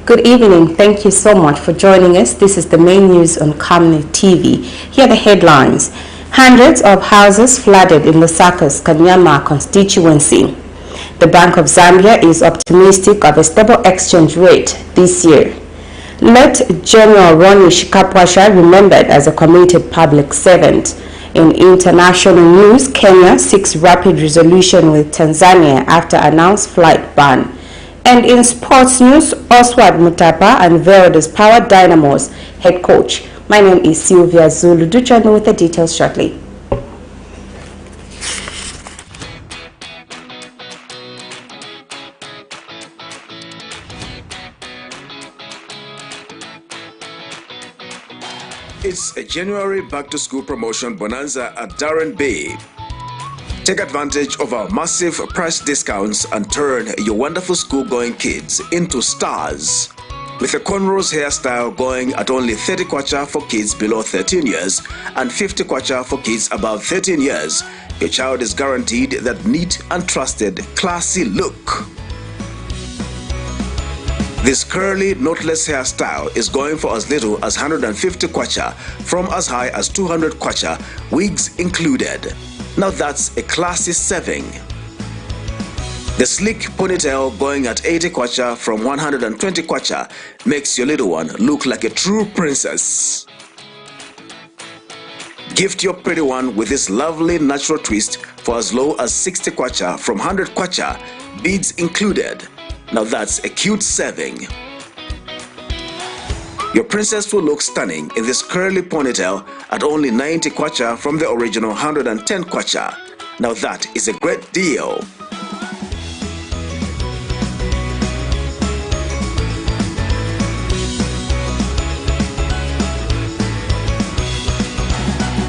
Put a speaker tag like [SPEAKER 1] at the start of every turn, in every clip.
[SPEAKER 1] Good evening. Thank you so much for joining us. This is the main news on Camnet TV. Here are the headlines. Hundreds of houses flooded in Lusaka's Kanyama constituency. The Bank of Zambia is optimistic of a stable exchange rate this year. Let General Ronnie Shikapwasha remembered as a committed public servant. In international news, Kenya seeks rapid resolution with Tanzania after announced flight ban. And in sports news, Oswald Mutapa unveiled his power Dynamos head coach. My name is Sylvia Zulu. Do join me with the details shortly.
[SPEAKER 2] It's a January back-to-school promotion bonanza at Darren Bay. Take advantage of our massive price discounts and turn your wonderful school-going kids into stars. With a cornrows hairstyle going at only 30 kwacha for kids below 13 years and 50 kwacha for kids above 13 years, your child is guaranteed that neat and trusted, classy look. This curly, knotless hairstyle is going for as little as 150 kwacha from as high as 200 kwacha, wigs included. Now that's a classy saving. The sleek ponytail going at 80 kwacha from 120 kwacha makes your little one look like a true princess. Gift your pretty one with this lovely natural twist for as low as 60 kwacha from 100 kwacha, beads included. Now that's a cute saving. Your princess will look stunning in this curly ponytail at only 90 kwacha from the original 110 kwacha. Now that is a great deal.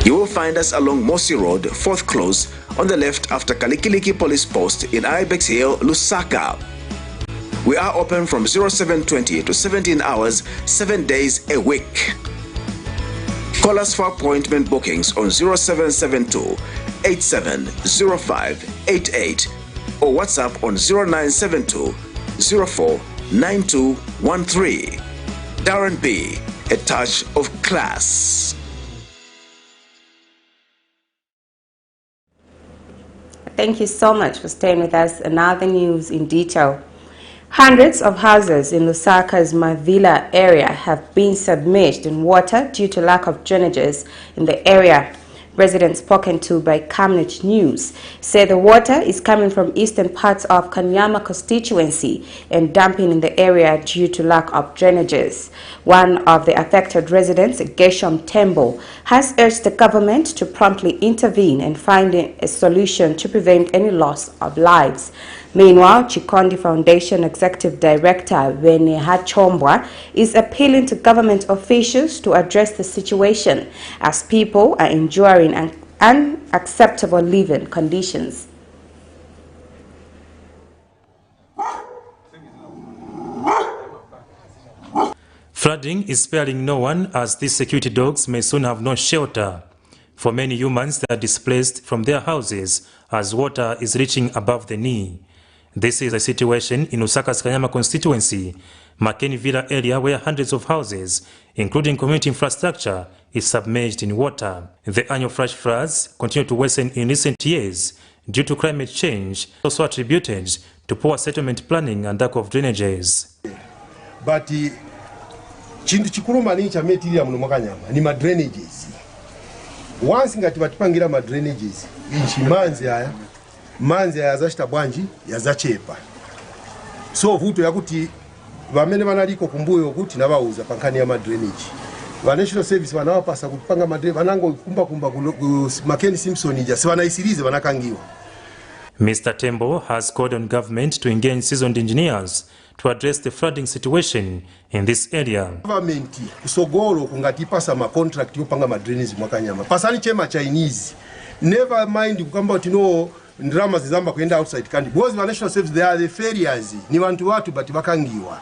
[SPEAKER 2] You will find us along Mosi Road, 4th Close, on the left after Kalikiliki Police Post in Ibex Hill, Lusaka. We are open from 0720 to 17 hours, 7 days a week. Call us for appointment bookings on 0772 870588 or WhatsApp on 0972 04 9213. Darren B, a touch of class.
[SPEAKER 1] Thank you so much for staying with us. Another news in detail. Hundreds of houses in Lusaka's Mavila area have been submerged in water due to lack of drainages in the area. Residents spoken to by Camnet News say the water is coming from eastern parts of Kanyama constituency and dumping in the area due to lack of drainages. One of the affected residents, Gesham Tembo, has urged the government to promptly intervene and find a solution to prevent any loss of lives. Meanwhile, Chikondi Foundation Executive Director Wene Hachombwa is appealing to government officials to address the situation as people are enduring unacceptable living conditions.
[SPEAKER 3] Flooding is sparing no one as these security dogs may soon have no shelter. For many humans, they are displaced from their houses as water is reaching above the knee. This is a situation in Lusaka's Kanyama constituency, Makeni Villa area, where hundreds of houses, including community infrastructure, is submerged in water. The annual flash floods continue to worsen in recent years due to climate change, also attributed to poor settlement planning and lack of drainages.
[SPEAKER 4] But chintu chikuru mani cha metilya muno mwakanyama ni ma drainages. Once ngati batipangira ma drainages, inchi manzi aya yazashita bwanji yazachepa. So vuto yakuti vamene vanaliko kumbuyo kuti navauza pankani ya drainage. Va National Service vanawapasa kupanga drainage vanango kumba Makeni Simpson ija si vanaisirize vanakangiwa.
[SPEAKER 3] Mr. Tembo has called on government to engage seasoned engineers to address the flooding situation in this area.
[SPEAKER 4] Government kusogolo kungatipasa ma contract yopanga ma drainage mwakanyama. Pasani chema Chinese. Never mind kukamba tino ndrama zizamba kwenda outside country. Because the National Service, they are the failures. Ni watu but bakangiwa.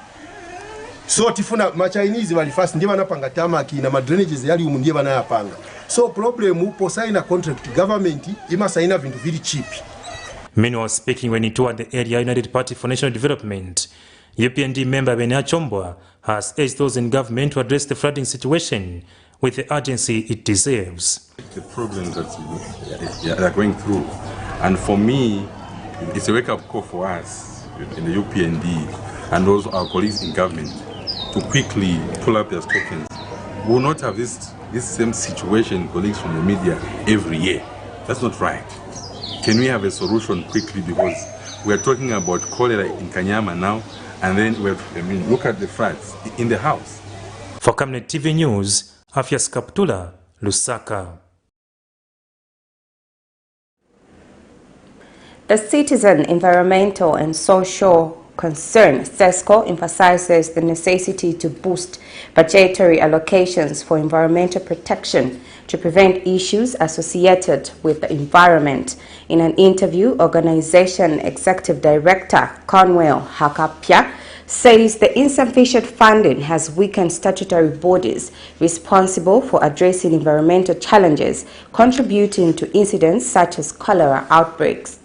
[SPEAKER 4] So tifuna ma Chinese wali first ndiye banapanga tamaki na ma drainages yali umu ndiye banayapanga. So problem upo sign a contract government ima sign vintu very cheap.
[SPEAKER 3] Meanwhile, speaking when he toured the area United Party for National Development, UPND member Benia Chombwa has urged those in government to address the flooding situation with the urgency it deserves.
[SPEAKER 5] The problems that they are going through, and for me, it's a wake-up call for us in the UPND and also our colleagues in government to quickly pull up their stockings. We will not have this same situation, colleagues from the media, every year. That's not right. Can we have a solution quickly, because we are talking about cholera in Kanyama now, and then look at the floods in the house.
[SPEAKER 3] For Camnet TV News, Afias Kaptula, Lusaka.
[SPEAKER 1] The Citizen Environmental and Social Concern (CESCO) emphasizes the necessity to boost budgetary allocations for environmental protection to prevent issues associated with the environment. In an interview, Organization Executive Director Conwell Hakapia says the insufficient funding has weakened statutory bodies responsible for addressing environmental challenges, contributing to incidents such as cholera outbreaks.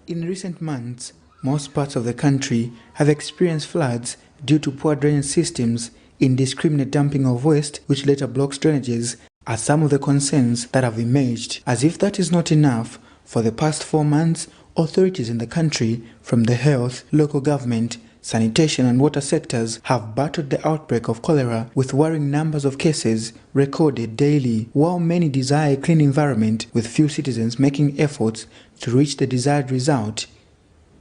[SPEAKER 6] In recent months, most parts of the country have experienced floods due to poor drainage systems, indiscriminate dumping of waste, which later blocks drainages, are some of the concerns that have emerged. As if that is not enough, for the past 4 months, authorities in the country, from the health, local government, sanitation and water sectors, have battled the outbreak of cholera with worrying numbers of cases recorded daily. While many desire a clean environment, with few citizens making efforts to reach the desired result,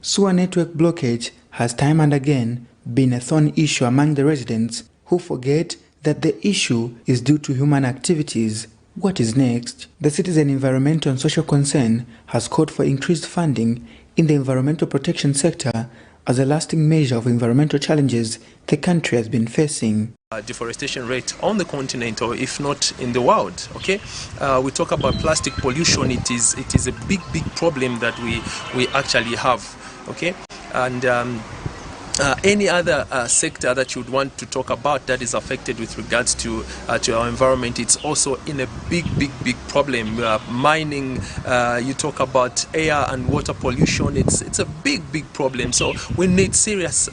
[SPEAKER 6] sewer network blockage has time and again been a thorny issue among the residents, who forget that the issue is due to human activities. What is next? The Citizen Environmental and Social Concern has called for increased funding in the environmental protection sector as a lasting measure of environmental challenges the country has been facing.
[SPEAKER 7] Deforestation rate on the continent, or if not in the world. Okay, we talk about plastic pollution. It is a big problem that we actually have. Okay, and any other sector that you would want to talk about that is affected with regards to our environment, it's also in a big problem. Mining, you talk about air and water pollution, it's a big problem. So we need serious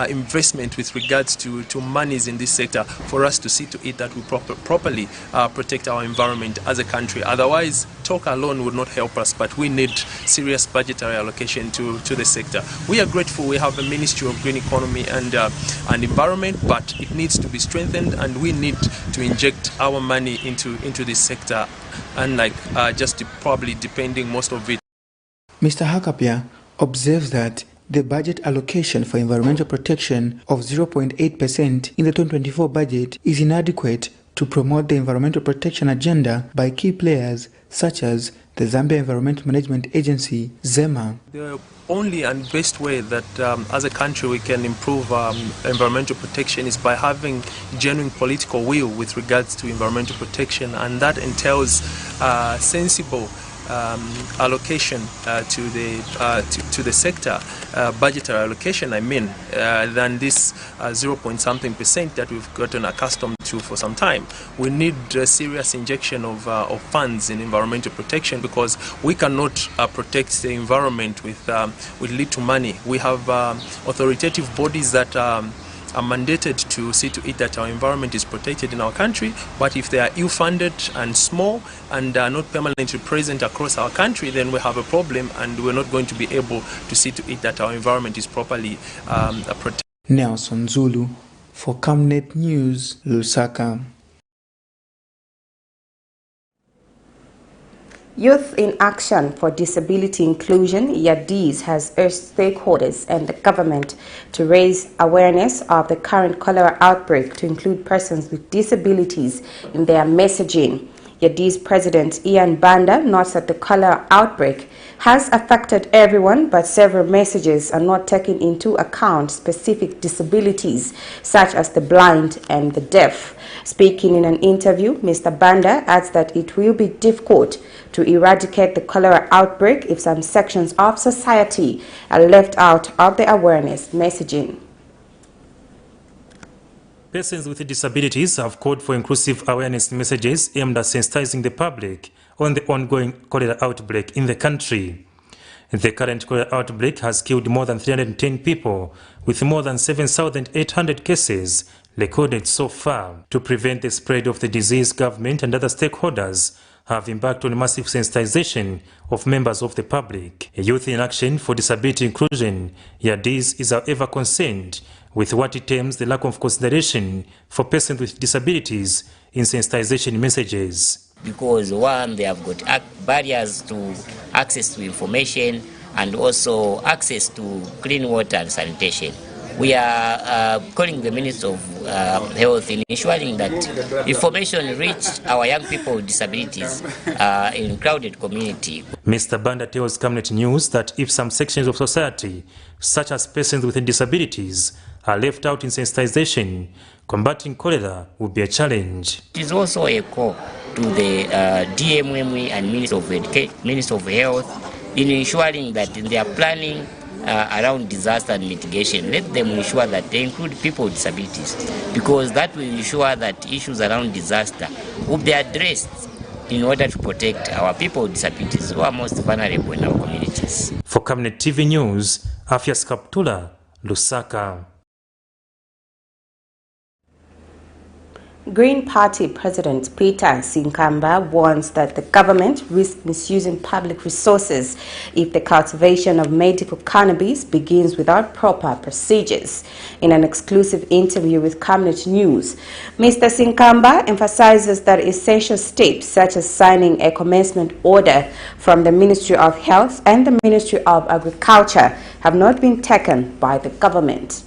[SPEAKER 7] investment with regards to monies in this sector for us to see to it that we properly protect our environment as a country. Otherwise, talk alone would not help us, but we need serious budgetary allocation to the sector. We are grateful we have a Ministry of Green Economy and Environment, but it needs to be strengthened, and we need to inject our money into this sector, unlike just probably depending most of it.
[SPEAKER 6] Mr. Hakapia observes that the budget allocation for environmental protection of 0.8% in the 2024 budget is inadequate to promote the environmental protection agenda by key players such as the Zambia Environmental Management Agency, ZEMA.
[SPEAKER 7] The only and best way that as a country we can improve environmental protection is by having genuine political will with regards to environmental protection, and that entails sensible allocation to the sector, budgetary allocation than this 0.something% that we've gotten accustomed to for some time. We need a serious injection of funds in environmental protection, because we cannot protect the environment with little money. We have authoritative bodies that are mandated to see to it that our environment is protected in our country, but if they are ill-funded and small and are not permanently present across our country, then we have a problem, and we're not going to be able to see to it that our environment is properly protected.
[SPEAKER 6] Nelson Zulu for Camnet News, Lusaka.
[SPEAKER 1] Youth in Action for Disability Inclusion, YADIS, has urged stakeholders and the government to raise awareness of the current cholera outbreak to include persons with disabilities in their messaging. YADIS President Ian Banda notes that the cholera outbreak has affected everyone, but several messages are not taking into account specific disabilities such as the blind and the deaf. Speaking in an interview, Mr. Banda adds that it will be difficult to eradicate the cholera outbreak if some sections of society are left out of the awareness messaging.
[SPEAKER 3] Persons with disabilities have called for inclusive awareness messages aimed at sensitizing the public on the ongoing cholera outbreak in the country. The current cholera outbreak has killed more than 310 people, with more than 7,800 cases recorded so far. To prevent the spread of the disease, government and other stakeholders have embarked on massive sensitization of members of the public. Youth in Action for Disability Inclusion, YADIS, is however concerned with what it terms the lack of consideration for persons with disabilities in sensitization messages.
[SPEAKER 8] Because one, they have got barriers to access to information and also access to clean water and sanitation. We are calling the Minister of Health in ensuring that information reach our young people with disabilities in crowded community.
[SPEAKER 3] Mr. Banda tells Camnet News that if some sections of society, such as persons with disabilities, are left out in sensitization, combating cholera will be a challenge.
[SPEAKER 8] It is also a call to the DMMU and Minister of Health in ensuring that in their planning around disaster and mitigation, let them ensure that they include people with disabilities, because that will ensure that issues around disaster will be addressed in order to protect our people with disabilities who are most vulnerable in our communities.
[SPEAKER 3] For Camnet TV News, Afias Kaptula, Lusaka.
[SPEAKER 1] Green Party President Peter Sinkamba warns that the government risks misusing public resources if the cultivation of medical cannabis begins without proper procedures. In an exclusive interview with Camnet News, Mr. Sinkamba emphasizes that essential steps such as signing a commencement order from the Ministry of Health and the Ministry of Agriculture have not been taken by the government.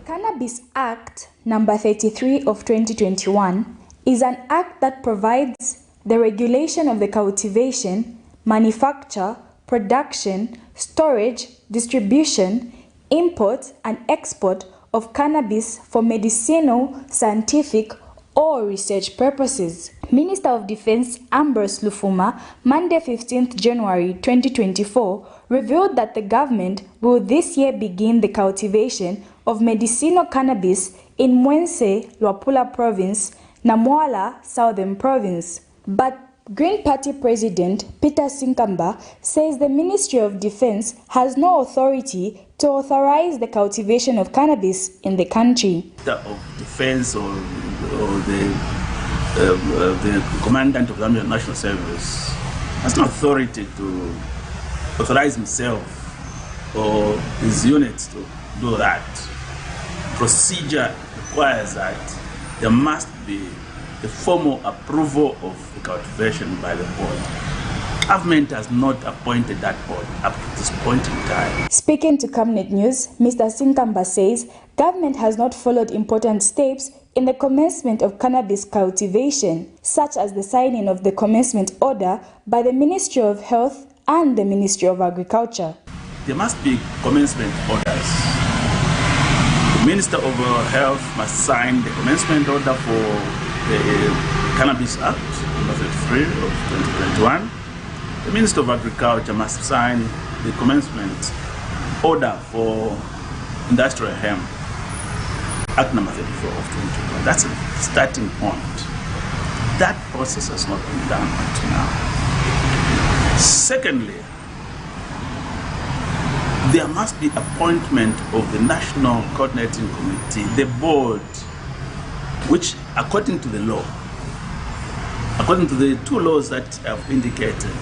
[SPEAKER 9] Cannabis Act number 33 of 2021 is an act that provides the regulation of the cultivation, manufacture, production, storage, distribution, import and export of cannabis for medicinal, scientific or research purposes. Minister of Defense Ambrose Lufuma, Monday 15th January 2024, revealed that the government will this year begin the cultivation of medicinal cannabis in Mwense, Luapula Province, Namwala, Southern Province. But Green Party President Peter Sinkamba says the Ministry of Defense has no authority to authorize the cultivation of cannabis in the country.
[SPEAKER 10] Of Defense or the Commandant of the National Service has no authority to authorize himself or his units to do that. Procedure requires that there must be the formal approval of the cultivation by the board. Government has not appointed that board up to this point in time.
[SPEAKER 9] Speaking to Camnet News, Mr. Sinkamba says government has not followed important steps in the commencement of cannabis cultivation, such as the signing of the commencement order by the Ministry of Health and the Ministry of Agriculture.
[SPEAKER 10] There must be commencement orders. The Minister of Health must sign the commencement order for the Cannabis Act number 33 of 2021. The Minister of Agriculture must sign the commencement order for Industrial Hemp Act number 34 of 2021. That's a starting point. That process has not been done until now. Secondly, there must be appointment of the National Coordinating Committee, the board, which according to the law, according to the two laws that I've indicated,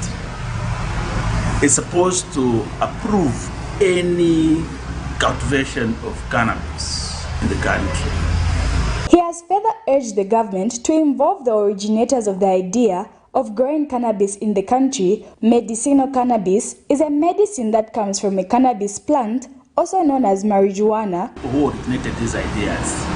[SPEAKER 10] is supposed to approve any cultivation of cannabis in the country.
[SPEAKER 9] He has further urged the government to involve the originators of the idea of growing cannabis in the country. Medicinal cannabis is a medicine that comes from a cannabis plant, also known as marijuana.
[SPEAKER 10] Who originated these ideas?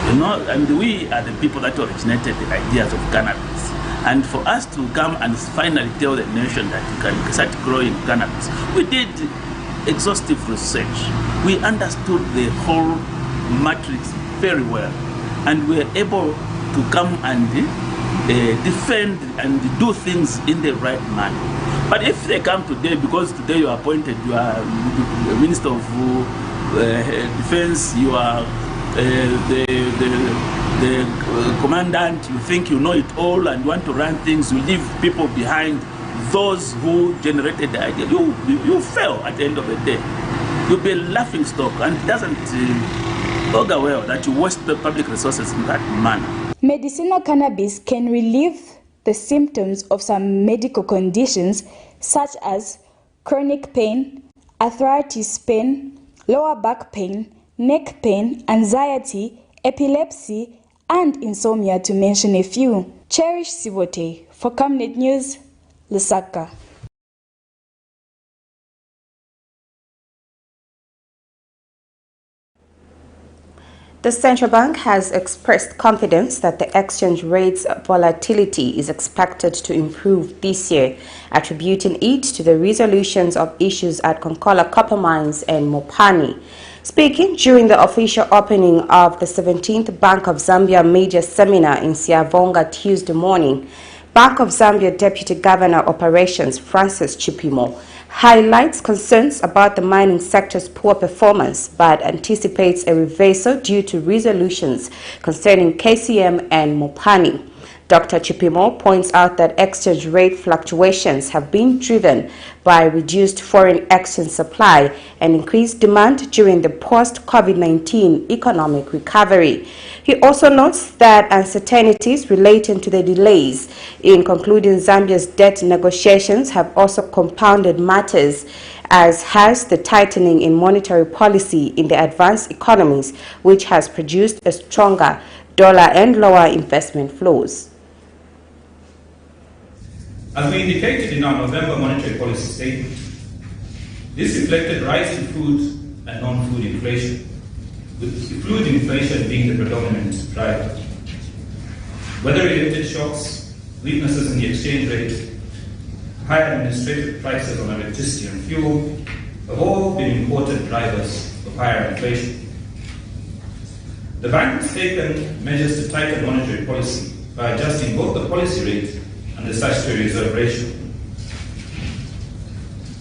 [SPEAKER 10] You know, and we are the people that originated the ideas of cannabis. And for us to come and finally tell the nation that you can start growing cannabis, we did exhaustive research. We understood the whole matrix very well, and we were able to come and defend and do things in the right manner. But if they come today, because today you are appointed, you are the Minister of Defense, you are the commandant, you think you know it all and want to run things, you leave people behind those who generated the idea, you fail at the end of the day. You'll be a laughing stock, and it doesn't augur well that you waste the public resources in that manner.
[SPEAKER 9] Medicinal cannabis can relieve the symptoms of some medical conditions such as chronic pain, arthritis pain, lower back pain, neck pain, anxiety, epilepsy, and insomnia, to mention a few. Cherish Sivote for Camnet News, Lusaka.
[SPEAKER 1] The central bank has expressed confidence that the exchange rate's volatility is expected to improve this year, attributing it to the resolutions of issues at Konkola Copper Mines and Mopani. Speaking during the official opening of the 17th Bank of Zambia Major Seminar in Siavonga Tuesday morning, Bank of Zambia Deputy Governor Operations Francis Chipimo highlights concerns about the mining sector's poor performance but anticipates a reversal due to resolutions concerning KCM and Mopani. Dr. Chipimo points out that exchange rate fluctuations have been driven by reduced foreign exchange supply and increased demand during the post-COVID-19 economic recovery. He also notes that uncertainties relating to the delays in concluding Zambia's debt negotiations have also compounded matters, as has the tightening in monetary policy in the advanced economies, which has produced a stronger dollar and lower investment flows.
[SPEAKER 11] As we indicated in our November monetary policy statement, this reflected rising food and non-food inflation, with food inflation being the predominant driver. Weather-related shocks, weaknesses in the exchange rate, higher administrative prices on electricity and fuel have all been important drivers of higher inflation. The bank has taken measures to tighten monetary policy by adjusting both the policy rate and the statutory reserve ratio.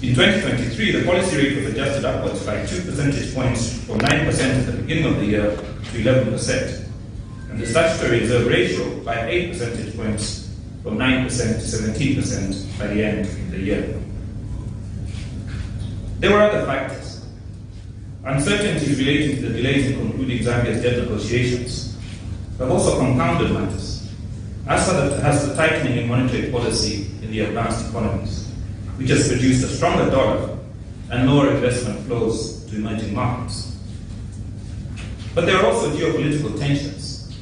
[SPEAKER 11] In 2023, the policy rate was adjusted upwards by 2 percentage points from 9% at the beginning of the year to 11%, and the statutory reserve ratio by 8 percentage points from 9% to 17% by the end of the year. There were other factors. Uncertainties relating to the delays in concluding Zambia's debt negotiations have also compounded matters, as has the tightening in monetary policy in the advanced economies, which has produced a stronger dollar and lower investment flows to emerging markets. But there are also geopolitical tensions.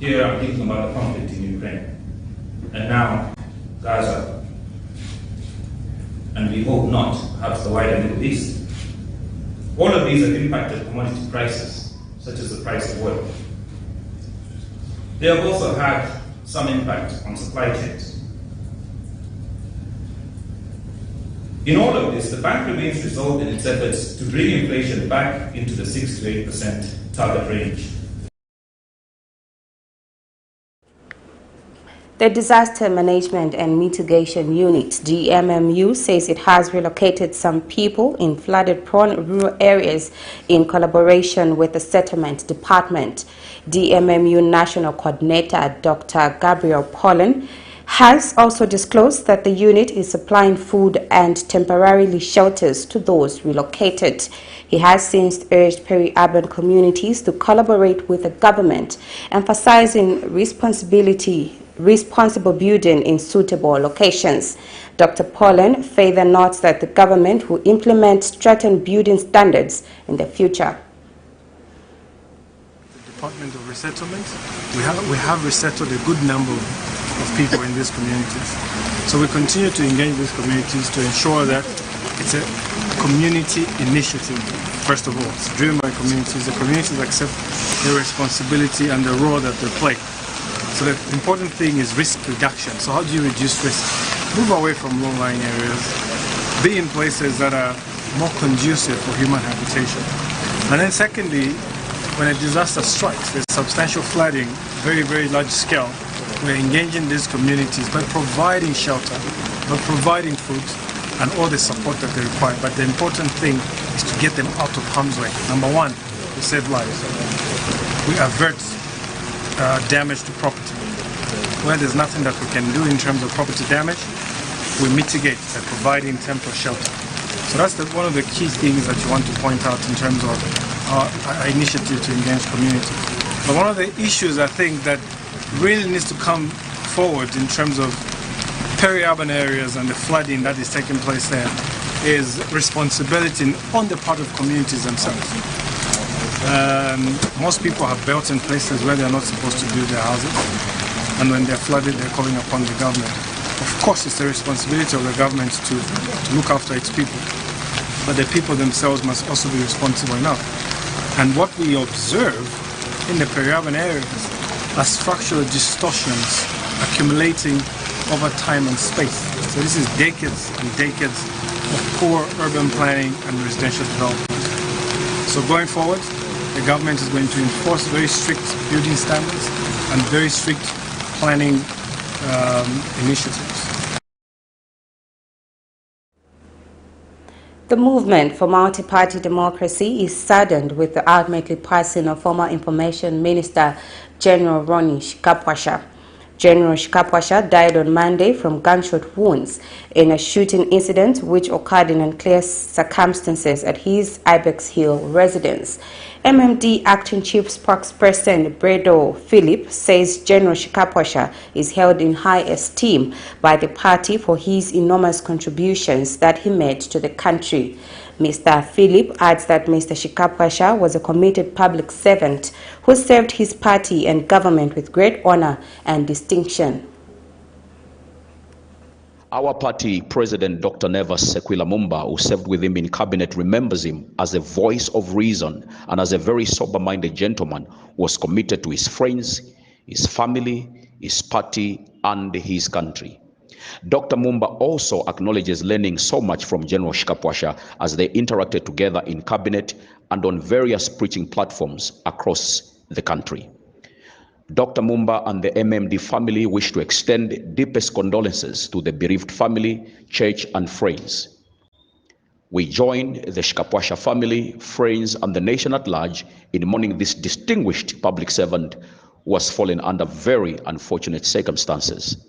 [SPEAKER 11] Here I'm thinking about the conflict in Ukraine, and now Gaza, and we hope not, perhaps the wider Middle East. All of these have impacted commodity prices, such as the price of oil. They have also had some impact on supply chains. In all of this, the bank remains resolved in its efforts to bring inflation back into the 6 to 8% target range.
[SPEAKER 1] The Disaster Management and Mitigation Unit, DMMU, says it has relocated some people in flooded-prone rural areas in collaboration with the Settlement Department. DMMU National Coordinator Dr. Gabriel Pollen has also disclosed that the unit is supplying food and temporarily shelters to those relocated. He has since urged peri-urban communities to collaborate with the government, emphasizing responsible building in suitable locations. Dr. Pollen further notes that the government will implement strengthened building standards in the future.
[SPEAKER 12] The Department of Resettlement, we have resettled a good number of people in these communities. So we continue to engage these communities to ensure that it's a community initiative. First of all, it's driven by communities. The communities accept their responsibility and the role that they play. So the important thing is risk reduction. So how do you reduce risk? Move away from low-lying areas. Be in places that are more conducive for human habitation. And then secondly, when a disaster strikes, there's substantial flooding, very, very large scale, we're engaging these communities by providing shelter, by providing food, and all the support that they require. But the important thing is to get them out of harm's way. Number one, we save lives. We avert damage to property. Where there's nothing that we can do in terms of property damage, we mitigate by providing temporary shelter. So that's one of the key things that you want to point out in terms of our initiative to engage community. But one of the issues I think that really needs to come forward in terms of peri-urban areas and the flooding that is taking place there is responsibility on the part of communities themselves. Most people have built in places where they're not supposed to build their houses, and when they're flooded, they're calling upon the government. Of course, it's the responsibility of the government to look after its people, but the people themselves must also be responsible enough. And what we observe in the peri-urban areas are structural distortions accumulating over time and space. So this is decades and decades of poor urban planning and residential development. So going forward, the government is going to enforce very strict building standards and very strict planning initiatives.
[SPEAKER 1] The movement for multi-party democracy is saddened with the ultimately passing of former Information Minister General Ronnie Shikapwasha. General Shikapwasha died on Monday from gunshot wounds in a shooting incident which occurred in unclear circumstances at his Ibex Hill residence. MMD Acting Chief Spokesperson Bredo Philip says General Shikapwasha is held in high esteem by the party for his enormous contributions that he made to the country. Mr. Philip adds that Mr. Shikapwasha was a committed public servant who served his party and government with great honor and distinction.
[SPEAKER 13] Our party president, Dr. Nevas Sekwila Mumba, who served with him in cabinet, remembers him as a voice of reason and as a very sober-minded gentleman who was committed to his friends, his family, his party, and his country. Dr. Mumba also acknowledges learning so much from General Shikapwasha as they interacted together in cabinet and on various preaching platforms across the country. Dr. Mumba and the MMD family wish to extend deepest condolences to the bereaved family, church, and friends. We join the Shikapwasha family, friends, and the nation at large in mourning this distinguished public servant who has fallen under very unfortunate circumstances.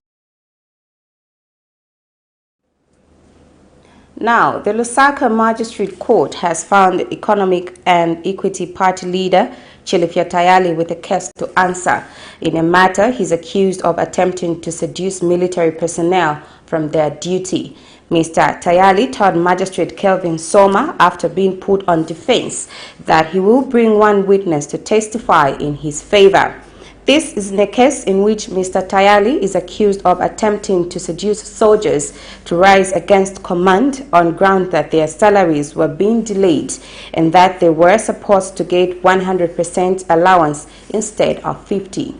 [SPEAKER 1] Now, the Lusaka Magistrate Court has found the Economic and Equity Party leader Chilifya Tayali with a case to answer. In a matter, he's accused of attempting to seduce military personnel from their duty. Mr. Tayali told Magistrate Kelvin Soma after being put on defense that he will bring one witness to testify in his favor. This is in a case in which Mr. Tayali is accused of attempting to seduce soldiers to rise against command on ground that their salaries were being delayed and that they were supposed to get 100% allowance instead of 50%.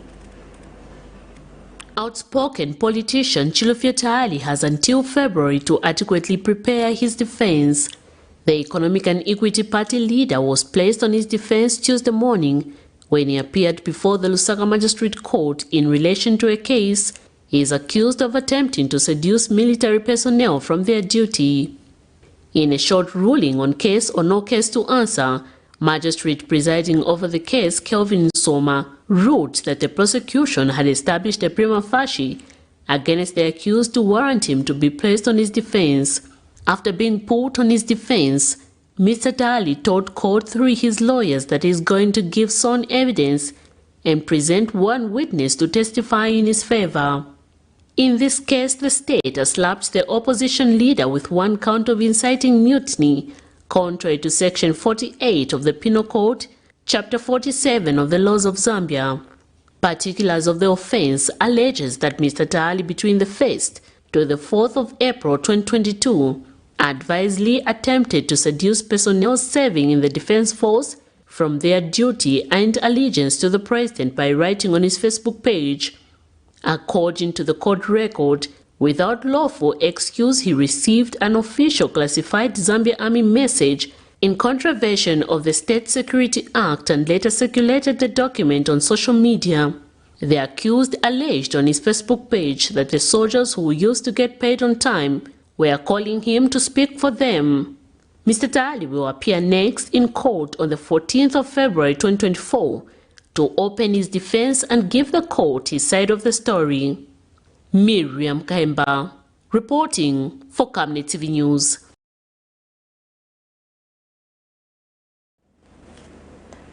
[SPEAKER 14] Outspoken politician Chilifya Tayali has until February to adequately prepare his defense. The Economic and Equity Party leader was placed on his defense Tuesday morning when he appeared before the Lusaka Magistrate Court in relation to a case he is accused of attempting to seduce military personnel from their duty. In a short ruling on case or no case to answer, Magistrate presiding over the case, Kelvin Soma, ruled that the prosecution had established a prima facie against the accused to warrant him to be placed on his defense. After being put on his defense, Mr. Tayali told court through his lawyers that he is going to give sworn evidence and present one witness to testify in his favor. In this case, the state has slapped the opposition leader with one count of inciting mutiny, contrary to Section 48 of the Penal Code, Chapter 47 of the Laws of Zambia. Particulars of the offense alleges that Mr. Tayali between the 1st to the 4th of April 2022 advisedly attempted to seduce personnel serving in the defense force from their duty and allegiance to the president by writing on his Facebook page. According to the court record, without lawful excuse, he received an official classified Zambia Army message in contravention of the State Security Act and later circulated the document on social media. The accused alleged on his Facebook page that the soldiers who used to get paid on time were calling him to speak for them. Mr. Tayali will appear next in court on the 14th of February 2024 to open his defense and give the court his side of the story. Miriam Kahemba, Reporting for Camnet TV News.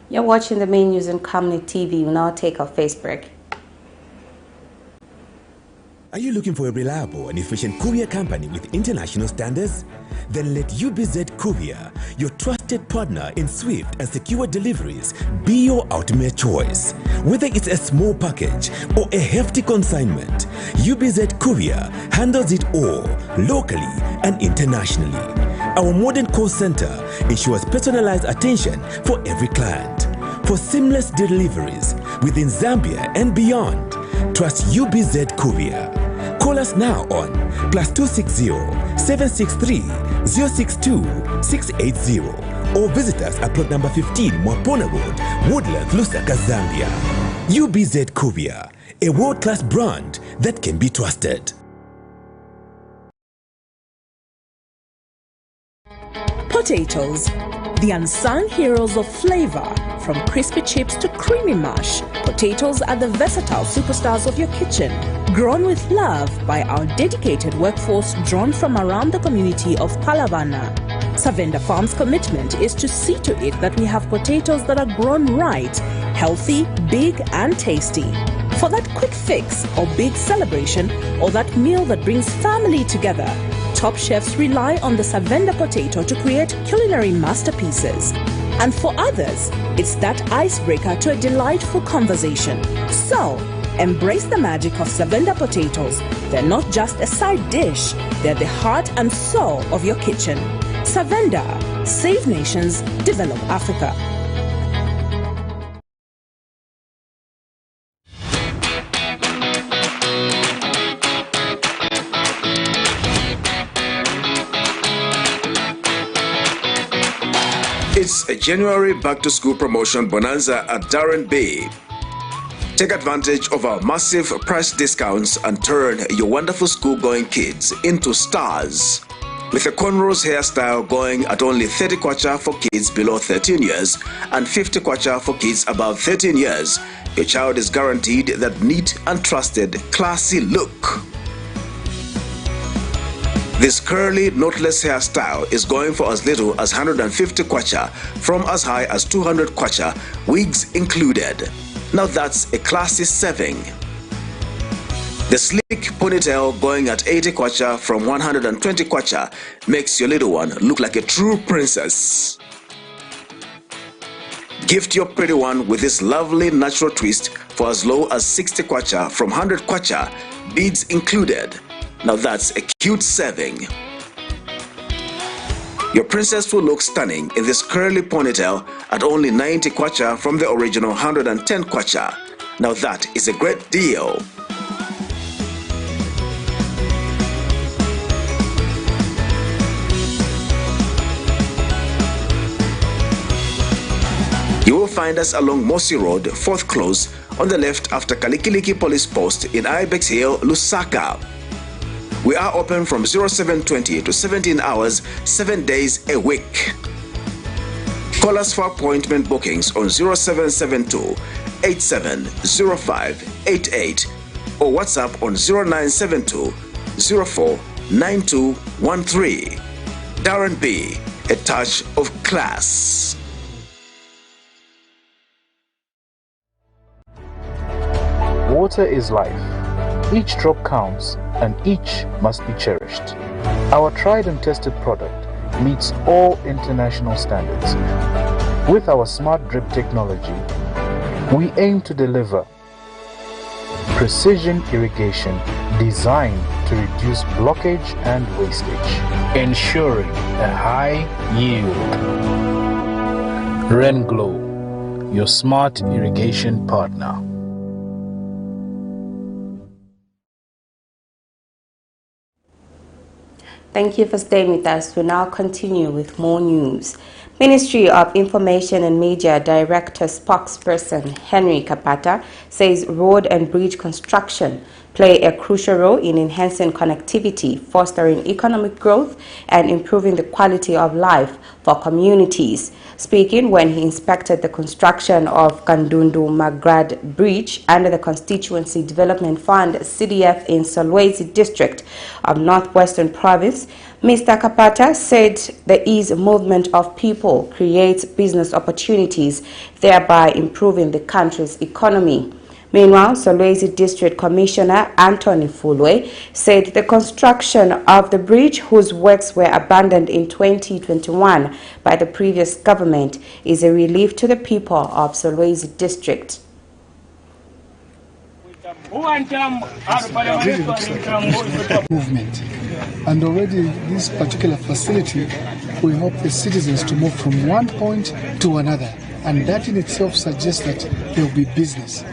[SPEAKER 1] You're watching the main news on Camnet TV. We'll now take our first break.
[SPEAKER 15] Are you looking for a reliable and efficient courier company with international standards? Then let UBZ Courier, your trusted partner in swift and secure deliveries, be your ultimate choice. Whether it's a small package or a hefty consignment, UBZ Courier handles it all, locally and internationally. Our modern call center ensures personalized attention for every client. For seamless deliveries within Zambia and beyond, trust UBZ Courier. Call us now on +260 763 062 680 or visit us at plot number 15 Mwapona Road, Woodlands, Lusaka, Zambia. UBZ Courier, a world-class brand that can be trusted.
[SPEAKER 16] Potatoes, the unsung heroes of flavor. From crispy chips to creamy mash, potatoes are the versatile superstars of your kitchen. Grown with love by our dedicated workforce drawn from around the community of Palavana. Savenda Farm's commitment is to see to it that we have potatoes that are grown right, healthy, big and tasty. For that quick fix or big celebration or that meal that brings family together, top chefs rely on the Savenda potato to create culinary masterpieces. And for others, it's that icebreaker to a delightful conversation. So, embrace the magic of Savenda potatoes. They're not just a side dish, they're the heart and soul of your kitchen. Savenda, save nations, develop Africa.
[SPEAKER 2] It's a January back-to-school promotion bonanza at Darren Bay. Take advantage of our massive price discounts and turn your wonderful school-going kids into stars. With a cornrows hairstyle going at only 30 kwacha for kids below 13 years and 50 kwacha for kids above 13 years, your child is guaranteed that neat and trusted, classy look. This curly, knotless hairstyle is going for as little as 150 kwacha, from as high as 200 kwacha, wigs included. Now that's a classy saving. The sleek ponytail going at 80 kwacha from 120 kwacha makes your little one look like a true princess. Gift your pretty one with this lovely natural twist for as low as 60 kwacha from 100 kwacha, beads included. Now that's a cute saving. Your princess will look stunning in this curly ponytail at only 90 kwacha from the original 110 kwacha. Now that is a great deal. You will find us along Mosi Road, 4th Close, on the left after Kalikiliki Police Post in Ibex Hill, Lusaka. We are open from 0720 to 17 hours, 7 days a week. Call us for appointment bookings on 0772 870588 or WhatsApp on 0972 049213. Darren B, a touch of class.
[SPEAKER 17] Water is life. Each drop counts and each must be cherished. Our tried and tested product meets all international standards. With our smart drip technology, we aim to deliver precision irrigation designed to reduce blockage and wastage, ensuring a high yield. Renglow, your smart irrigation partner.
[SPEAKER 1] Thank you for staying with us. We'll now continue with more news. Ministry of Information and Media Director spokesperson Henry Kapata says road and bridge construction play a crucial role in enhancing connectivity, fostering economic growth, and improving the quality of life for communities. Speaking when he inspected the construction of Kandundu Magrad Bridge under the Constituency Development Fund CDF in Solwezi district of Northwestern Province, Mr. Kapata said the easy movement of people creates business opportunities, thereby improving the country's economy. Meanwhile, Solwezi District Commissioner Anthony Fulwe said the construction of the bridge, whose works were abandoned in 2021 by the previous government, is a relief to the people of Solwezi District.
[SPEAKER 18] Movement. And already this particular facility will help the citizens to move from one point to another. And that in itself suggests that there will be business.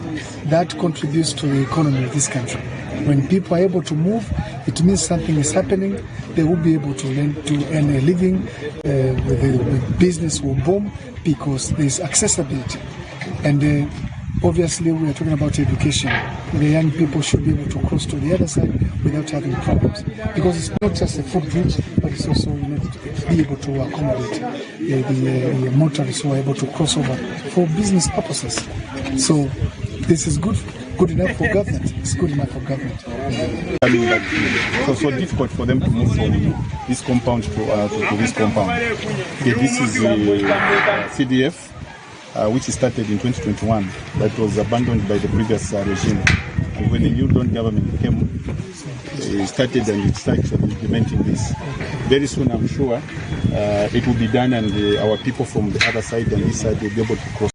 [SPEAKER 18] That contributes to the economy of this country. When people are able to move, it means something is happening. They will be able to earn a living. The business will boom because there is accessibility. And obviously, we are talking about education. The young people should be able to cross to the other side without having problems. Because it's not just a foot bridge, but it's also you need to be able to accommodate the motorists who are able to cross over for business purposes. So this is good enough for government. It's good enough for government.
[SPEAKER 19] I mean that it was so difficult for them to move from this compound to this compound. Okay, this is CDF. Which started in 2021, that was abandoned by the previous regime. And when the new government came, started and it started implementing this. Very soon, I'm sure, it will be done, and our people from the other side and this side will be able to cross.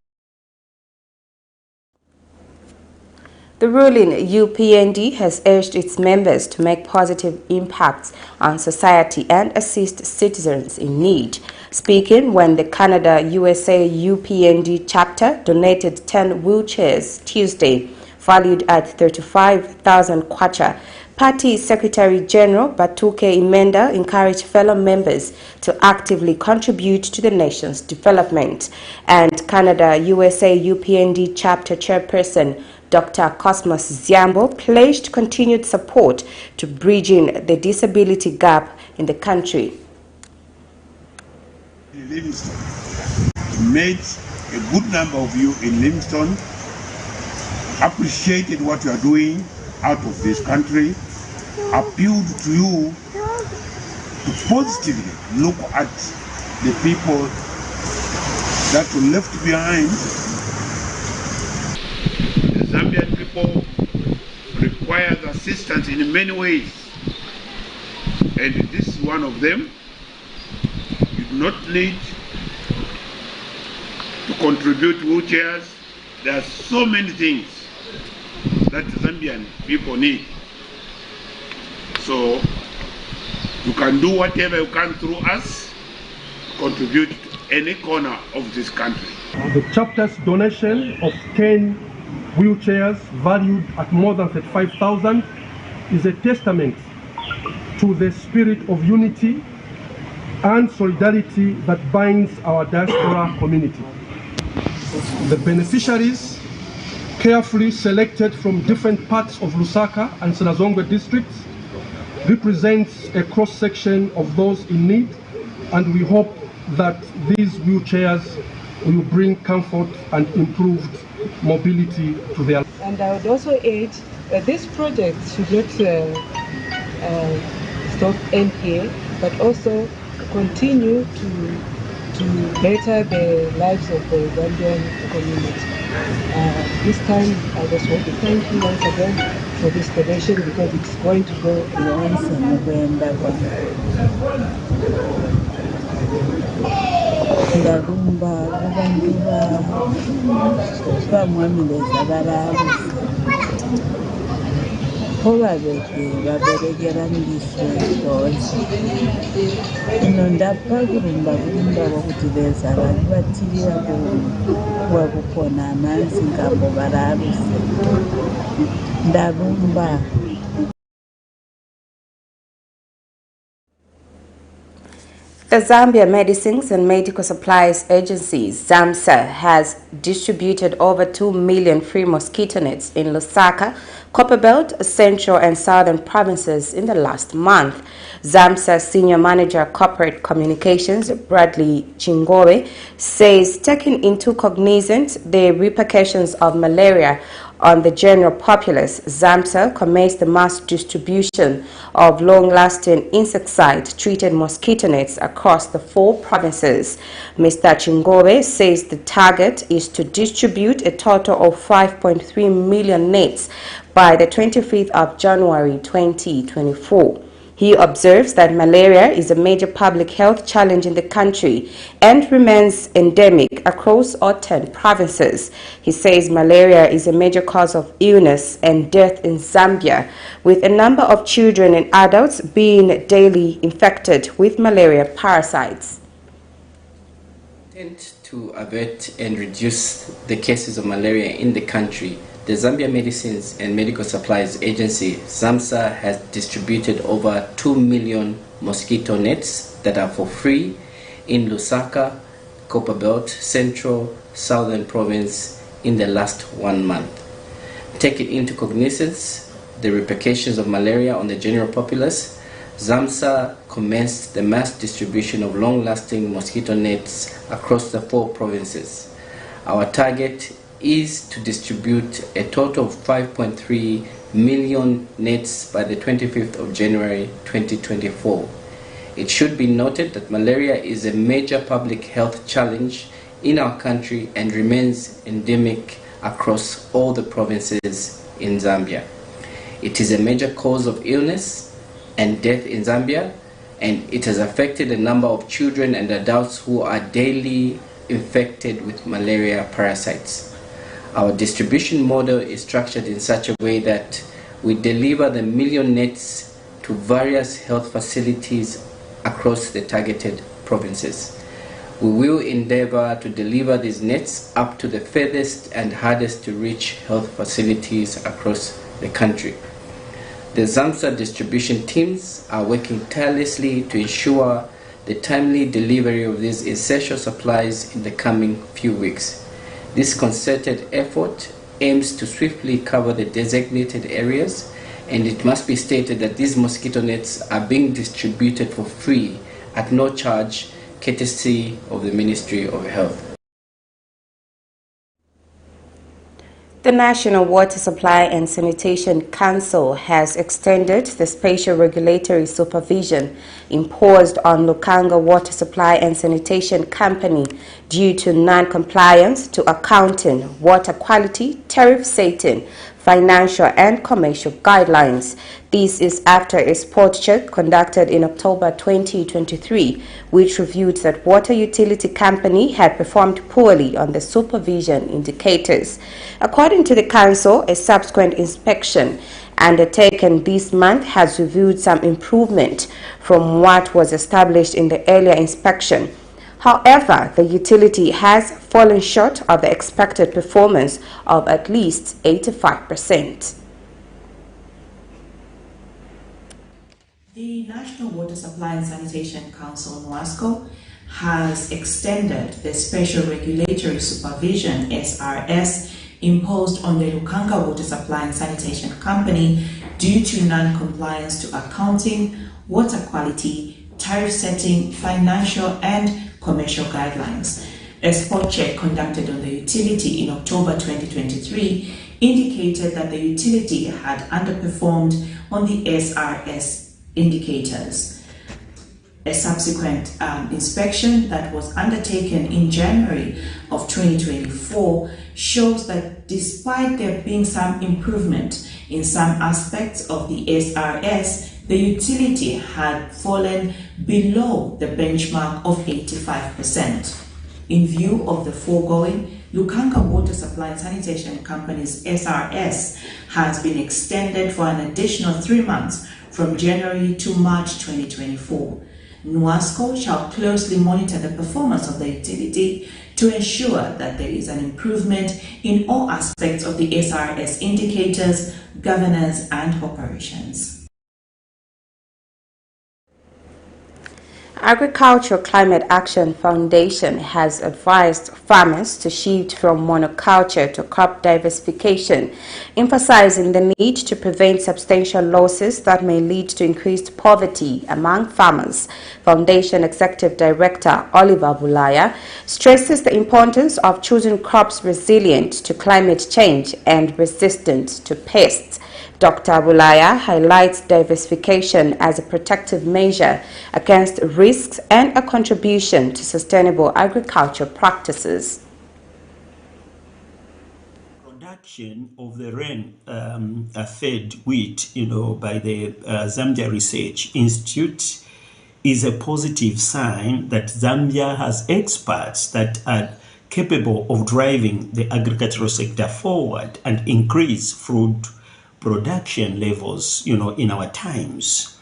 [SPEAKER 1] The ruling UPND has urged its members to make positive impacts on society and assist citizens in need. Speaking when the Canada-USA UPND chapter donated 10 wheelchairs Tuesday, valued at 35,000 kwacha, Party Secretary General Batuke Imenda encouraged fellow members to actively contribute to the nation's development. And Canada-USA UPND chapter chairperson Dr. Cosmos Ziambo pledged continued support to bridging the disability gap in the country.
[SPEAKER 20] Met a good number of you in Livingstone, appreciated what you are doing out of this country, appealed to you to positively look at the people that were left behind. The Zambian people require assistance in many ways, and this is one of them. You do not need to contribute wheelchairs. There are so many things that Zambian people need. So you can do whatever you can through us, contribute to any corner of this country.
[SPEAKER 21] The chapter's donation of 10 wheelchairs valued at more than 35,000 is a testament to the spirit of unity and solidarity that binds our diaspora community. The beneficiaries, carefully selected from different parts of Lusaka and Senazongwe districts, represents a cross-section of those in need, and we hope that these wheelchairs will bring comfort and improved mobility to their lives.
[SPEAKER 22] And I would also add that this project should not stop end here, but also continue to better the lives of the Zambian community. This time, I just want to thank you once again for this donation, because it's going to go once November.
[SPEAKER 1] The Zambia Medicines and Medical Supplies Agency, ZAMSA, has distributed over 2 million free mosquito nets in Lusaka, Copperbelt, Central and Southern provinces in the last month. ZAMSA Senior Manager Corporate Communications, Bradley Chingowe, says taking into cognizance the repercussions of malaria on the general populace, ZAMSA commenced the mass distribution of long-lasting insecticide-treated mosquito nets across the 4 provinces. Mr. Chingowe says the target is to distribute a total of 5.3 million nets by the 25th of January 2024. He observes that malaria is a major public health challenge in the country and remains endemic across all 10 provinces. He says malaria is a major cause of illness and death in Zambia, with a number of children and adults being daily infected with malaria parasites.
[SPEAKER 4] To avert and reduce the cases of malaria in the country, the Zambia Medicines and Medical Supplies Agency, ZAMSA, has distributed over 2 million mosquito nets that are for free in Lusaka, Copperbelt, Central, Southern Province in the last 1 month. Taking into cognizance the repercussions of malaria on the general populace, ZAMSA commenced the mass distribution of long-lasting mosquito nets across the 4 provinces. Our target is to distribute a total of 5.3 million nets by the 25th of January 2024. It should be noted that malaria is a major public health challenge in our country and remains endemic across all the provinces in Zambia. It is a major cause of illness and death in Zambia, and it has affected a number of children and adults who are daily infected with malaria parasites. Our distribution model is structured in such a way that we deliver the million nets to various health facilities across the targeted provinces. We will endeavor to deliver these nets up to the furthest and hardest to reach health facilities across the country. The ZAMSA distribution teams are working tirelessly to ensure the timely delivery of these essential supplies in the coming few weeks. This concerted effort aims to swiftly cover the designated areas, and it must be stated that these mosquito nets are being distributed for free at no charge, courtesy of the Ministry of Health.
[SPEAKER 1] The National Water Supply and Sanitation Council has extended the special regulatory supervision imposed on Lukanga Water Supply and Sanitation Company due to non-compliance to accounting, water quality, tariff setting, financial and commercial guidelines. This is after a spot check conducted in October 2023, which revealed that water utility company had performed poorly on the supervision indicators. According to the council, a subsequent inspection undertaken this month has revealed some improvement from what was established in the earlier inspection. However, the utility has fallen short of the expected performance of at least 85%.
[SPEAKER 5] The National Water Supply and Sanitation Council, NOCO, has extended the Special Regulatory Supervision, SRS, imposed on the Lukanga Water Supply and Sanitation Company due to non-compliance to accounting, water quality, tariff setting, financial and commercial guidelines. A spot check conducted on the utility in October 2023 indicated that the utility had underperformed on the SRS indicators. A subsequent inspection that was undertaken in January of 2024 shows that despite there being some improvement in some aspects of the SRS, the utility had fallen below the benchmark of 85%. In view of the foregoing, Lukanga Water Supply and Sanitation Company's SRS has been extended for an additional 3 months from January to March 2024. NOCO shall closely monitor the performance of the utility to ensure that there is an improvement in all aspects of the SRS indicators, governance and operations.
[SPEAKER 1] Agricultural Climate Action Foundation has advised farmers to shift from monoculture to crop diversification, emphasizing the need to prevent substantial losses that may lead to increased poverty among farmers. Foundation Executive Director Oliver Bulaya stresses the importance of choosing crops resilient to climate change and resistant to pests. Dr. Bulaya highlights diversification as a protective measure against risks and a contribution to sustainable agriculture practices.
[SPEAKER 6] Production of the rain-fed wheat, by the Zambia Research Institute is a positive sign that Zambia has experts that are capable of driving the agricultural sector forward and increase food production levels, in our times.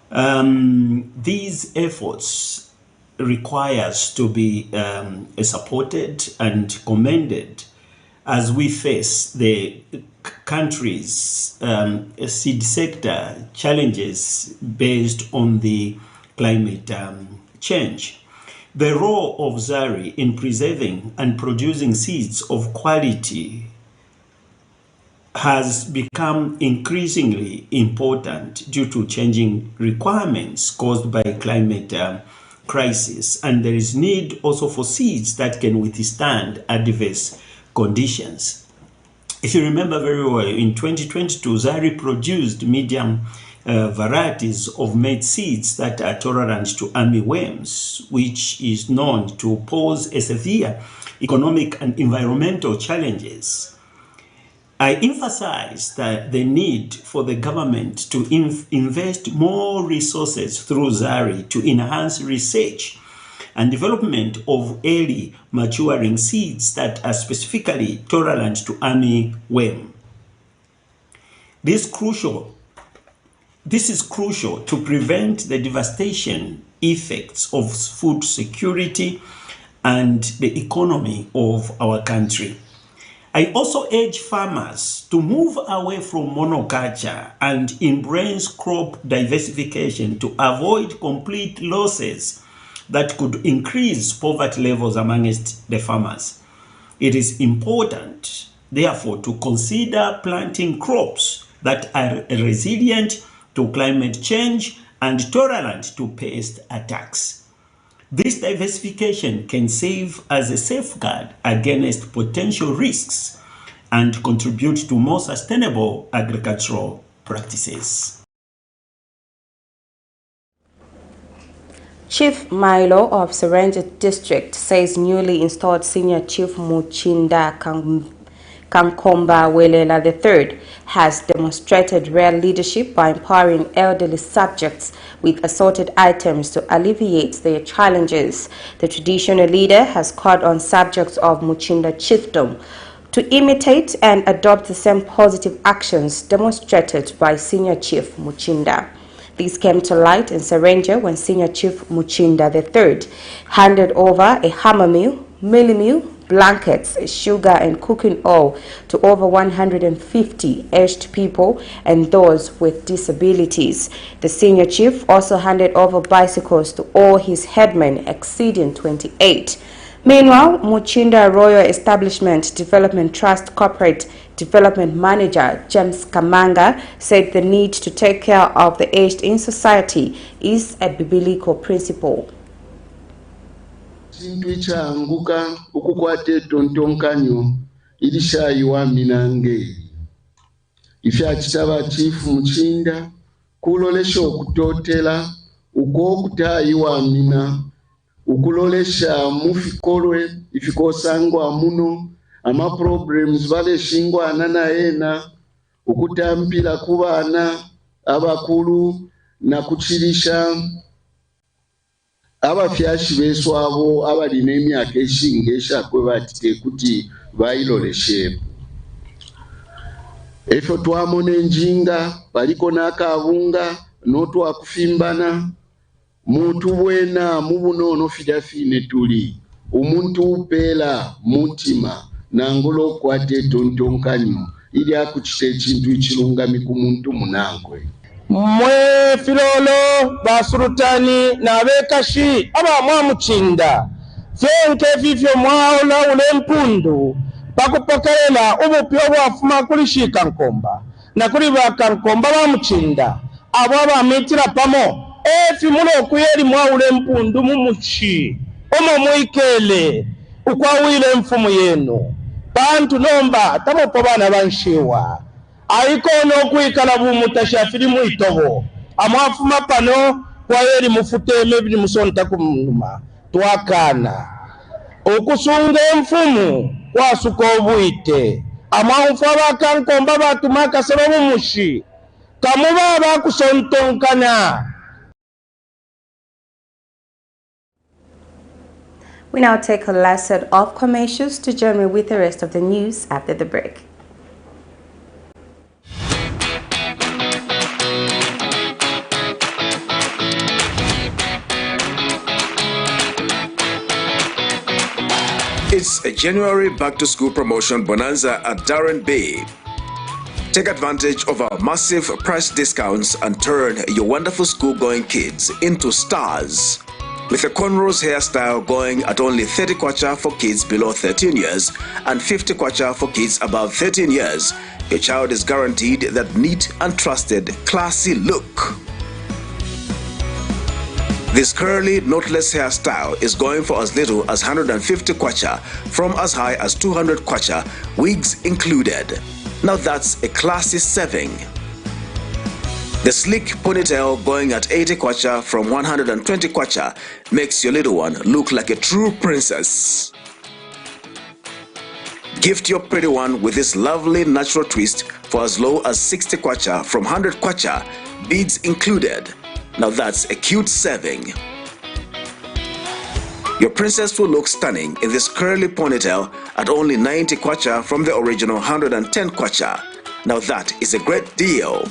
[SPEAKER 6] These efforts requires to be supported and commended as we face the country's seed sector challenges based on the climate change. The role of ZARI in preserving and producing seeds of quality has become increasingly important due to changing requirements caused by climate crisis, and there is need also for seeds that can withstand adverse conditions. If you remember very well, in 2022, ZARI produced medium varieties of maize seeds that are tolerant to armyworms, which is known to pose a severe economic and environmental challenges. I emphasize that the need for the government to invest more resources through ZARI to enhance research and development of early maturing seeds that are specifically tolerant to armyworm. This is crucial to prevent the devastation effects of food security and the economy of our country. I also urge farmers to move away from monoculture and embrace crop diversification to avoid complete losses that could increase poverty levels amongst the farmers. It is important, therefore, to consider planting crops that are resilient to climate change and tolerant to pest attacks. This diversification can serve as a safeguard against potential risks and contribute to more sustainable agricultural practices.
[SPEAKER 1] Chief Milo of Serengeti District says newly installed Senior Chief Muchinda Kankomba Welela III has demonstrated rare leadership by empowering elderly subjects with assorted items to alleviate their challenges. The traditional leader has called on subjects of Muchinda chiefdom to imitate and adopt the same positive actions demonstrated by Senior Chief Muchinda. These came to light in Serengeti when Senior Chief Muchinda III handed over a hammer mill, milling mill, blankets, sugar and cooking oil to over 150 aged people and those with disabilities. The senior chief also handed over bicycles to all his headmen exceeding 28. Meanwhile, Muchinda Royal Establishment Development Trust Corporate Development Manager James Kamanga said the need to take care of the aged in society is a biblical principle.
[SPEAKER 7] Chintu changuka ukukwate tontonkanyo ilishayiwa minange ifya chitaba chifu Muchinda kulolesha okutotela ukokutayiwa mina ukulolesha mufikolwe ifikosangwa muno ama problems vale shingwa anana ena ukutampila kubana abakulu na kuchilisha abafyashi besu abo abalina emyaka eshingesha kwe batite kuti bayiloleshe efo twamona enjinga baliko nakabunga notwa kufimbana muntu bwena mubunono fidafine tuli umuntu upela mutima nangolo kwate tontonkanyo ili akuchite chintu ichilungami kumuntu munangwe.
[SPEAKER 3] mwe filolo basurutani na bekashi aba mwamuchinda fyenke vivyo mwaula ule mpundu pakupokelela ubupyo bwafuma kulishika nkomba na kuli bakankomba bamuchinda abo abamitira pamo efi muno okuyeli mwaule mpundu mumuchi omo mwikele ukwawile mfumu yenu bantu nomba tamopo bana banshiwa aikono kwikala bumutashafiri mwitobo amwafuma pano kwayeli mufuteme bili musonta kumunuma twakana okusunga mfumu kwasuka obwite amawufu abakankomba batumaka seba mumushi kamuba bakusontonkana.
[SPEAKER 1] We now take a last set of commercials to join me with the rest of the news after the break.
[SPEAKER 2] It's a January back-to-school promotion bonanza at Darren Bay. Take advantage of our massive price discounts and turn your wonderful school-going kids into stars. With a cornrows hairstyle going at only 30 kwacha for kids below 13 years and 50 kwacha for kids above 13 years, your child is guaranteed that neat and trusted, classy look. This curly, knotless hairstyle is going for as little as 150 kwacha from as high as 200 kwacha, wigs included. Now that's a classy saving. The sleek ponytail going at 80 kwacha from 120 kwacha makes your little one look like a true princess. Gift your pretty one with this lovely natural twist for as low as 60 kwacha from 100 kwacha, beads included. Now that's a cute saving. Your princess will look stunning in this curly ponytail at only 90 kwacha from the original 110 kwacha. Now that is a great deal.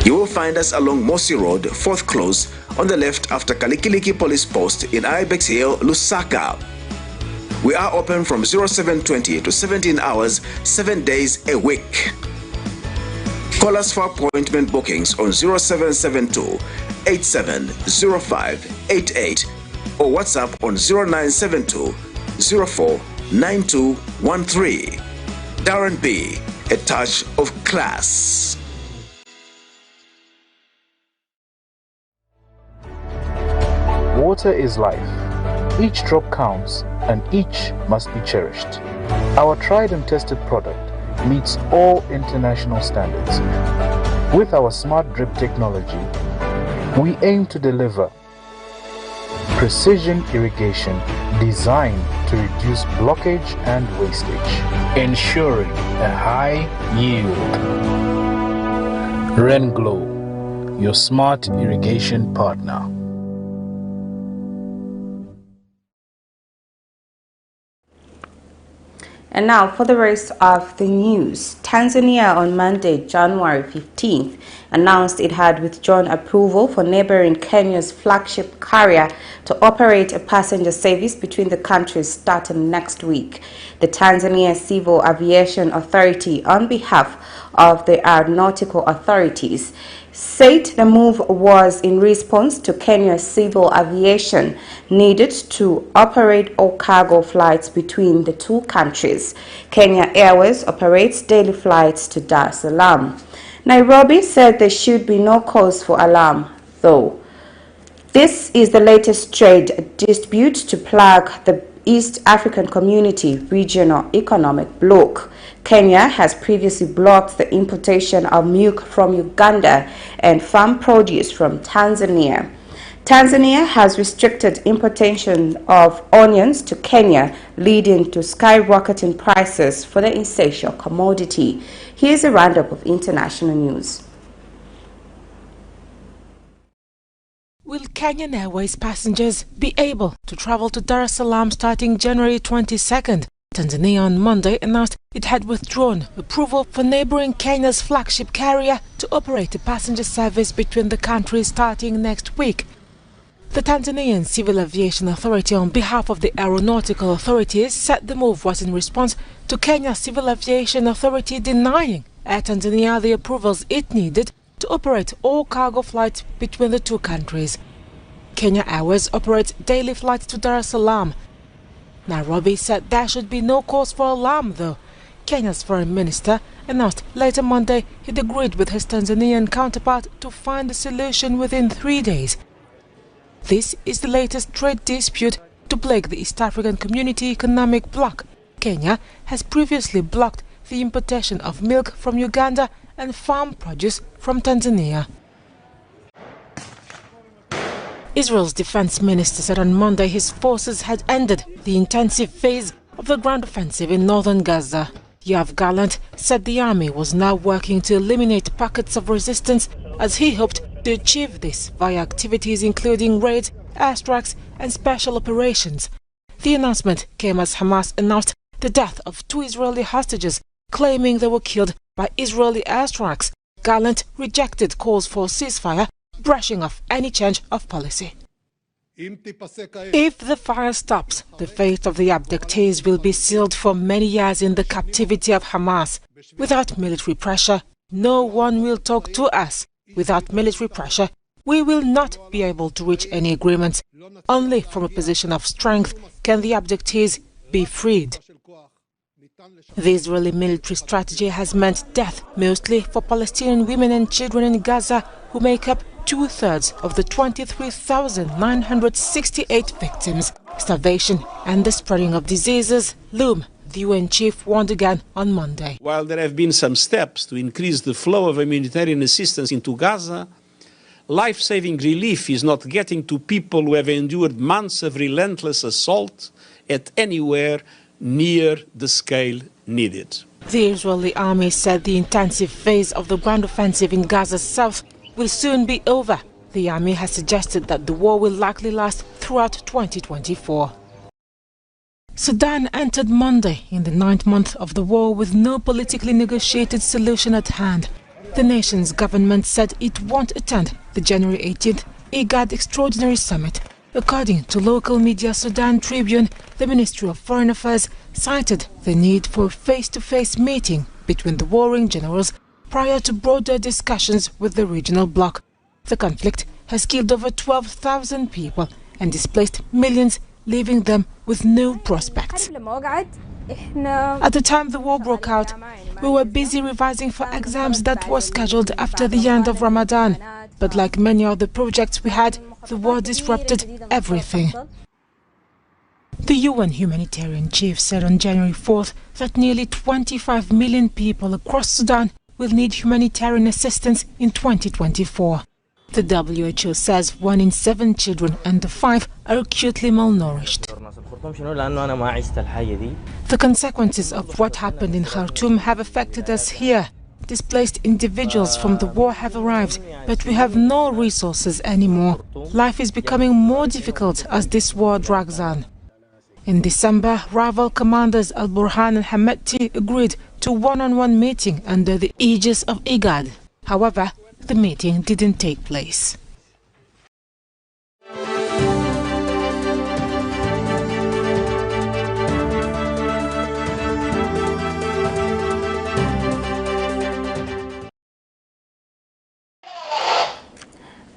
[SPEAKER 2] You will find us along Mosi Road, 4th Close, on the left after Kalikiliki Police Post in Ibex Hill, Lusaka. We are open from 0720 to 17 hours, 7 days a week. Call us for appointment bookings on 0772 870588 or WhatsApp on 0972 049213. Darren B, a touch of class.
[SPEAKER 17] Water is life. Each drop counts and each must be cherished. Our tried and tested product meets all international standards. With our smart drip technology, we aim to deliver precision irrigation designed to reduce blockage and wastage, ensuring a high yield. Renglow, your smart irrigation partner.
[SPEAKER 1] And now for the rest of the news. Tanzania on Monday, January 15th, announced it had withdrawn approval for neighboring Kenya's flagship carrier to operate a passenger service between the countries starting next week. The Tanzania Civil Aviation Authority, on behalf of the aeronautical authorities, said the move was in response to Kenya's civil aviation needed to operate all cargo flights between the two countries. Kenya Airways operates daily flights to Dar es Salaam. Nairobi said there should be no cause for alarm, though. This is the latest trade dispute to plague the East African Community Regional Economic Bloc. Kenya has previously blocked the importation of milk from Uganda and farm produce from Tanzania. Tanzania has restricted importation of onions to Kenya, leading to skyrocketing prices for the essential commodity. Here's a roundup of international news.
[SPEAKER 8] Will Kenyan Airways passengers be able to travel to Dar es Salaam starting January 22nd? Tanzania on Monday announced it had withdrawn approval for neighboring Kenya's flagship carrier to operate a passenger service between the countries starting next week. The Tanzanian Civil Aviation Authority, on behalf of the aeronautical authorities, said the move was in response to Kenya's Civil Aviation Authority denying Air Tanzania the approvals it needed to operate all cargo flights between the two countries. Kenya Airways operates daily flights to Dar es Salaam. Nairobi said there should be no cause for alarm, though. Kenya's foreign minister announced later Monday he'd agreed with his Tanzanian counterpart to find a solution within 3 days. This is the latest trade dispute to plague the East African Community Economic Bloc. Kenya has previously blocked the importation of milk from Uganda and farm produce from Tanzania. Israel's defense minister said on Monday his forces had ended the intensive phase of the ground offensive in northern Gaza. Yoav Gallant said the army was now working to eliminate pockets of resistance as he hoped to achieve this via activities including raids, airstrikes and special operations. The announcement came as Hamas announced the death of 2 Israeli hostages, claiming they were killed by Israeli airstrikes. Gallant rejected calls for a ceasefire, brushing off any change of policy. If the fire stops, the fate of the abductees will be sealed for many years in the captivity of Hamas. Without military pressure, no one will talk to us. Without military pressure, we will not be able to reach any agreements. Only from a position of strength can the abductees be freed. The Israeli military strategy has meant death, mostly for Palestinian women and children in Gaza, who make up 2/3 of the 23,968 victims. Starvation and the spreading of diseases loom, the UN chief warned again on Monday.
[SPEAKER 9] While there have been some steps to increase the flow of humanitarian assistance into Gaza, life-saving relief is not getting to people who have endured months of relentless assault at anywhere near the scale needed.
[SPEAKER 8] The Israeli army said the intensive phase of the ground offensive in Gaza's south will soon be over. The army has suggested that the war will likely last throughout 2024. Sudan entered Monday in the 9th month of the war with no politically negotiated solution at hand. The nation's government said it won't attend the January 18th IGAD Extraordinary Summit. According to local media Sudan Tribune, the Ministry of Foreign Affairs cited the need for a face-to-face meeting between the warring generals prior to broader discussions with the regional bloc. The conflict has killed over 12,000 people and displaced millions, leaving them with no prospects. At the time the war broke out, we were busy revising for exams that were scheduled after the end of Ramadan. But like many other projects we had, the war disrupted everything. The UN humanitarian chief said on January 4th that nearly 25 million people across Sudan will need humanitarian assistance in 2024. The WHO says 1 in 7 children under 5 are acutely malnourished. The consequences of what happened in Khartoum have affected us here. Displaced individuals from the war have arrived, but we have no resources anymore. Life is becoming more difficult as this war drags on. In December, rival commanders Al-Burhan and Hemeti agreed to a one-on-one meeting under the aegis of IGAD. However, the meeting didn't take place.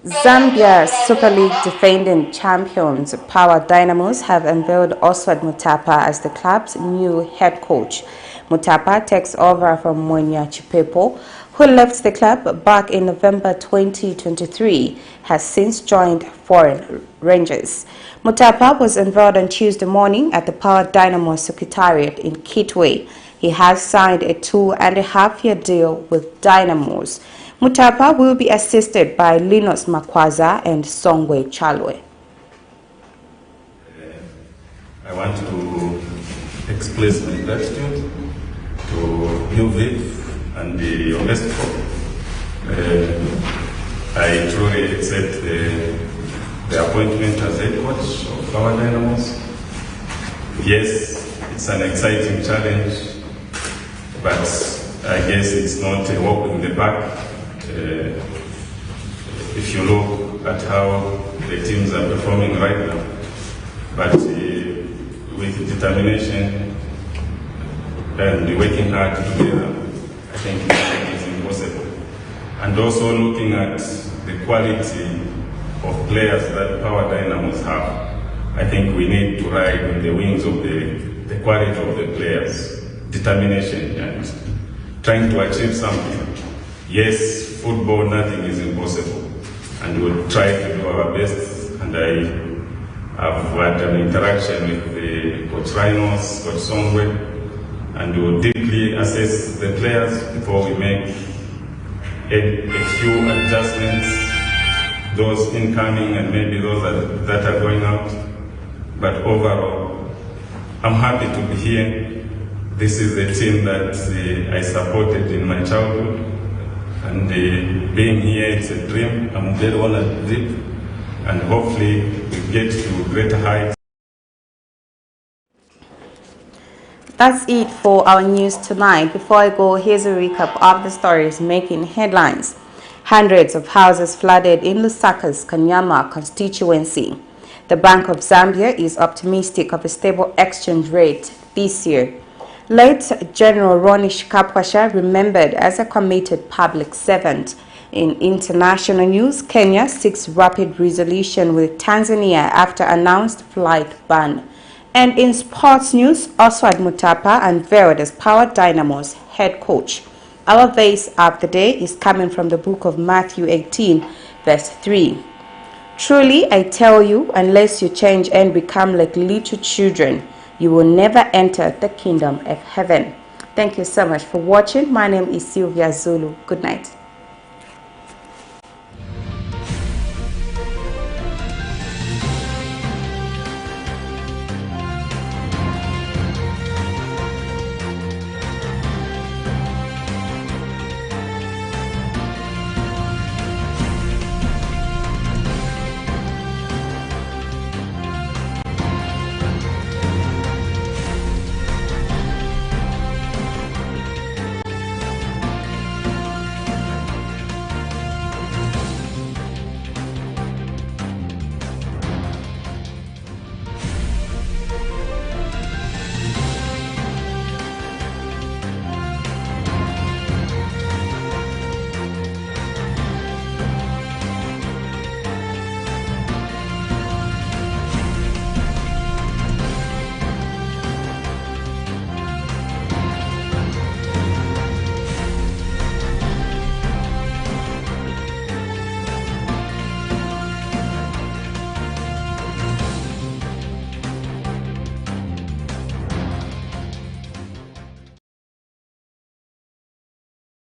[SPEAKER 1] Zambia Super League defending champions Power Dynamos have unveiled Oswald Mutapa as the club's new head coach. Mutapa takes over from Mwenya Chipepo, who left the club back in November 2023, has since joined Foreign Rangers. Mutapa was unveiled on Tuesday morning at the Power Dynamos Secretariat in Kitwe. He has signed a 2.5-year deal with Dynamos. Mutapa will be assisted by Linus Makwaza and Songwe Chalwe.
[SPEAKER 10] I want to express my gratitude to you, Viv, and the UNESCO. I truly accept the appointment as head coach of Power Dynamos. Yes, it's an exciting challenge, but I guess it's not a walk in the park. If you look at how the teams are performing right now. But with determination and working hard together, I think it's impossible. And also looking at the quality of players that our Dynamos have, I think we need to ride on the wings of the quality of the players, determination and trying to achieve something. Yes, football, nothing is impossible, and we'll try to do our best. And I've had an interaction with the Coach Rhinos, Coach Songwe, and we'll deeply assess the players before we make a few adjustments, those incoming and maybe those that are going out. But overall, I'm happy to be here. This is the team that I supported in my childhood, and being here, it's a dream. I'm very honored with it, and hopefully we get to greater heights.
[SPEAKER 1] That's it for our news tonight. Before I go, here's a recap of the stories making headlines. Hundreds of houses flooded in Lusaka's Kanyama constituency. The Bank of Zambia is optimistic of a stable exchange rate this year. Late General Ronish Kapwasha remembered as a committed public servant. In international news, Kenya seeks rapid resolution with Tanzania after announced flight ban. And in sports news, Oswald Mutapa unveiled as Power Dynamos head coach. Our verse of the day is coming from the book of Matthew 18, verse 3. Truly, I tell you, unless you change and become like little children, you will never enter the kingdom of heaven. Thank you so much for watching. My name is Sylvia Zulu. Good night.